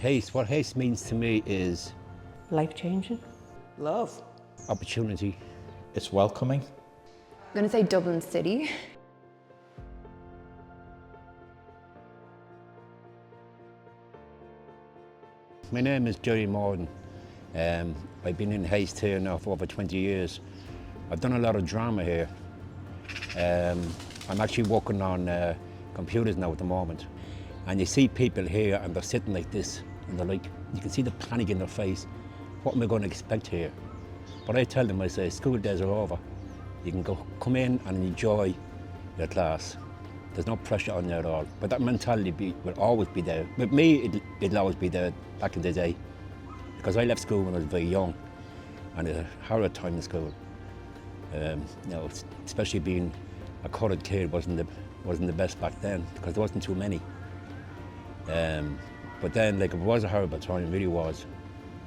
Haste, what haste means to me is Life-changing. Love. opportunity. It's welcoming. I'm going to say Dublin City. My name is Jerry Morden. I've been in Haste here now for over 20 years. I've done a lot of drama here. I'm actually working on computers now at the moment. And you see people here and they're sitting like this and they're like, you can see the panic in their face. What am I going to expect here? But I tell them, I say, school days are over. You can come in and enjoy your class. There's no pressure on you at all. But that mentality will always be there. With me, it'll always be there back in the day. Because I left school when I was very young and I had a horrid time in school. You know, especially being a coloured kid wasn't the best back then because there wasn't too many. But then, like, it was a horrible time, it really was.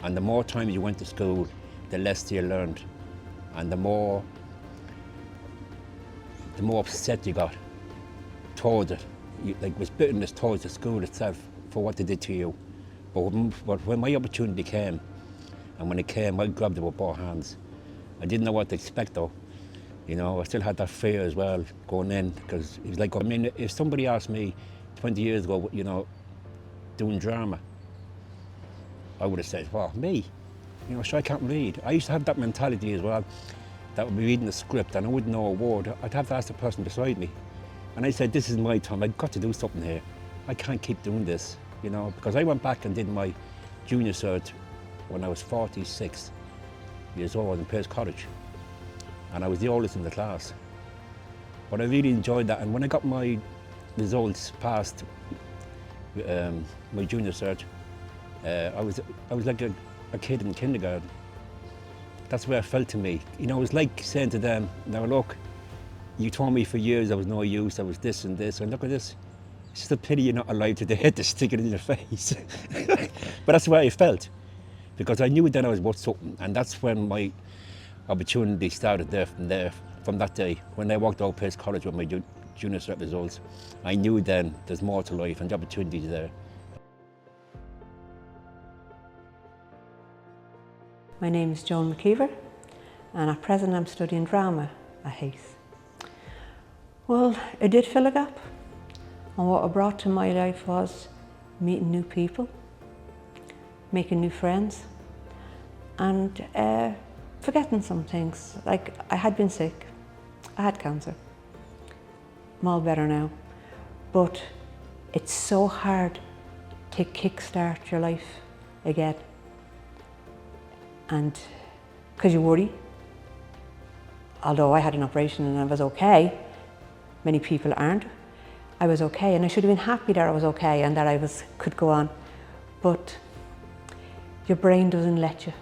And the more time you went to school, the less you learned. And the more upset you got towards it. Like, was bitterness towards the school itself for what they did to you. But when my opportunity came, and when it came, I grabbed it with both hands. I didn't know what to expect though. You know, I still had that fear as well going in, because it was like, I mean, if somebody asked me 20 years ago, you know, doing drama, I would have said, well, me? You know, sure, I can't read. I used to have that mentality as well, that I would be reading the script and I wouldn't know a word. I'd have to ask the person beside me. And I said, this is my time, I've got to do something here. I can't keep doing this, you know, because I went back and did my junior cert when I was 46 years old in Pearse College. And I was the oldest in the class. But I really enjoyed that. And when I got my results past my junior cert, I was like a kid in kindergarten. That's the way it felt to me. You know, it was like saying to them, now look, you told me for years I was no use, I was this and this, and look at this. It's just a pity you're not alive today to stick it in your face. But that's the way I felt, because I knew then I was worth something, and that's when my opportunity started from that day. When I walked out of Pearse College with my junior cert results, I knew then there's more to life and the opportunities there. My name is Joan McKeever, and at present I'm studying drama at Hayes. Well, it did fill a gap, and what it brought to my life was meeting new people, making new friends, and forgetting some things. Like, I had been sick, I had cancer. I'm all better now, but it's so hard to kickstart your life again. And because you worry, although I had an operation and I was okay, many people aren't. I was okay, and I should have been happy that I was okay and that I could go on. But your brain doesn't let you.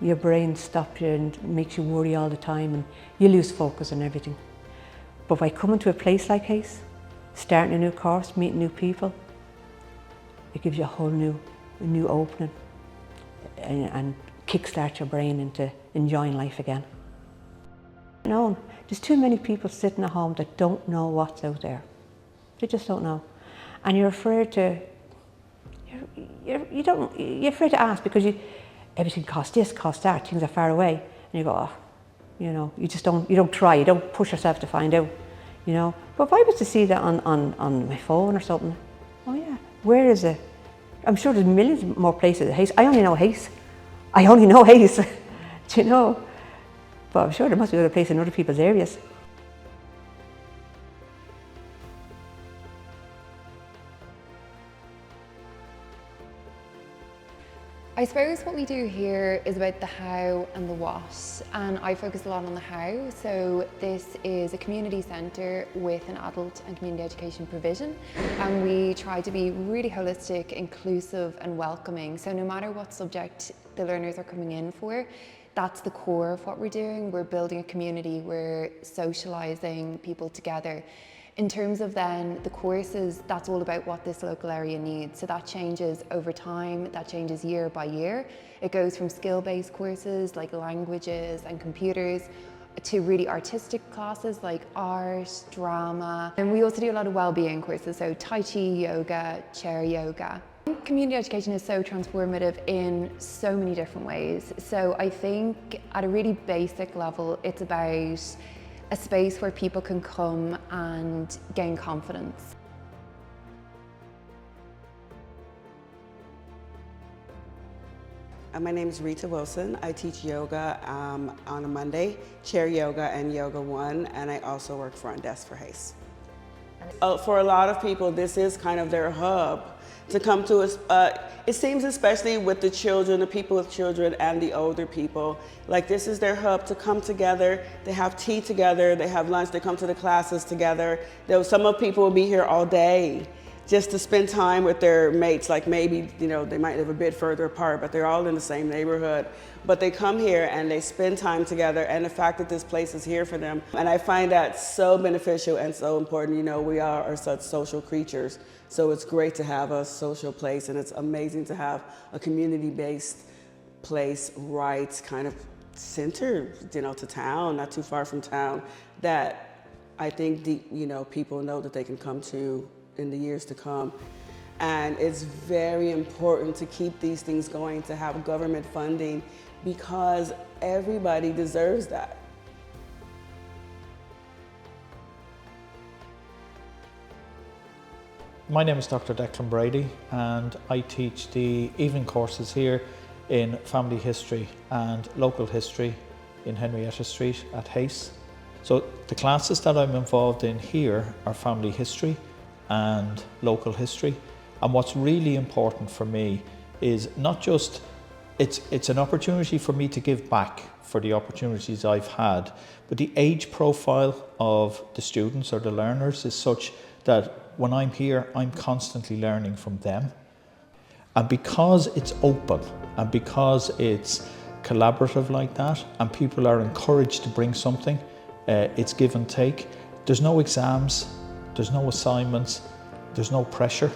Your brain stops you and makes you worry all the time, and you lose focus on everything. But by coming to a place like Hayes, starting a new course, meeting new people, it gives you a whole new opening and kickstart your brain into enjoying life again. You know, there's too many people sitting at home that don't know what's out there. They just don't know. And you're afraid to, you're afraid to ask, because everything costs this, costs that, things are far away. And you go, oh, you know, you don't try, you don't push yourself to find out, you know. But if I was to see that on my phone or something, oh yeah, where is it? I'm sure there's millions more places at Hayes. I only know Hayes. I only know Hayes, do you know? But I'm sure there must be other places in other people's areas. I suppose what we do here is about the how and the what, and I focus a lot on the how. So this is a community centre with an adult and community education provision, and we try to be really holistic, inclusive and welcoming. So no matter what subject the learners are coming in for, that's the core of what we're doing. We're building a community, we're socialising people together. In terms of then the courses, that's all about what this local area needs. So that changes over time, that changes year by year. It goes from skill-based courses like languages and computers to really artistic classes like art, drama. And we also do a lot of well-being courses, so Tai Chi, yoga, chair yoga. Community education is so transformative in so many different ways. So I think at a really basic level, it's about a space where people can come and gain confidence. My name is Rita Wilson. I teach yoga on a Monday, chair yoga and yoga 1, and I also work front desk for HACE. For a lot of people, this is kind of their hub to come to us. It seems, especially with the children, the people with children and the older people, like this is their hub to come together. They have tea together, they have lunch, they come to the classes together. Some of people will be here all day just to spend time with their mates. Like maybe, you know, they might live a bit further apart, but they're all in the same neighborhood. But they come here and they spend time together, and the fact that this place is here for them. And I find that so beneficial and so important. You know, we are such social creatures. So it's great to have a social place, and it's amazing to have a community-based place right kind of centered, you know, to town, not too far from town, that I think people know that they can come to in the years to come. And it's very important to keep these things going, to have government funding, because everybody deserves that. My name is Dr. Declan Brady, and I teach the evening courses here in family history and local history in Henrietta Street at HACE. So the classes that I'm involved in here are family history and local history. And what's really important for me is not just, it's an opportunity for me to give back for the opportunities I've had, but the age profile of the students or the learners is such that when I'm here, I'm constantly learning from them. And because it's open and because it's collaborative like that, and people are encouraged to bring something, it's give and take. There's no exams, there's no assignments, there's no pressure.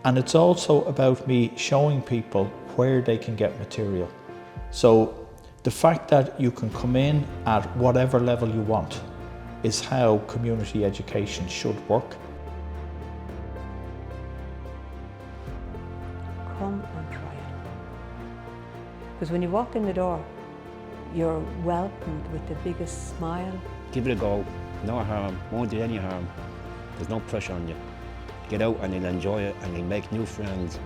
And it's also about me showing people where they can get material. So the fact that you can come in at whatever level you want is how community education should work. Come and try it. Because when you walk in the door, you're welcomed with the biggest smile. Give it a go. No harm, won't do any harm. There's no pressure on you. Get out and you'll enjoy it, and you'll make new friends.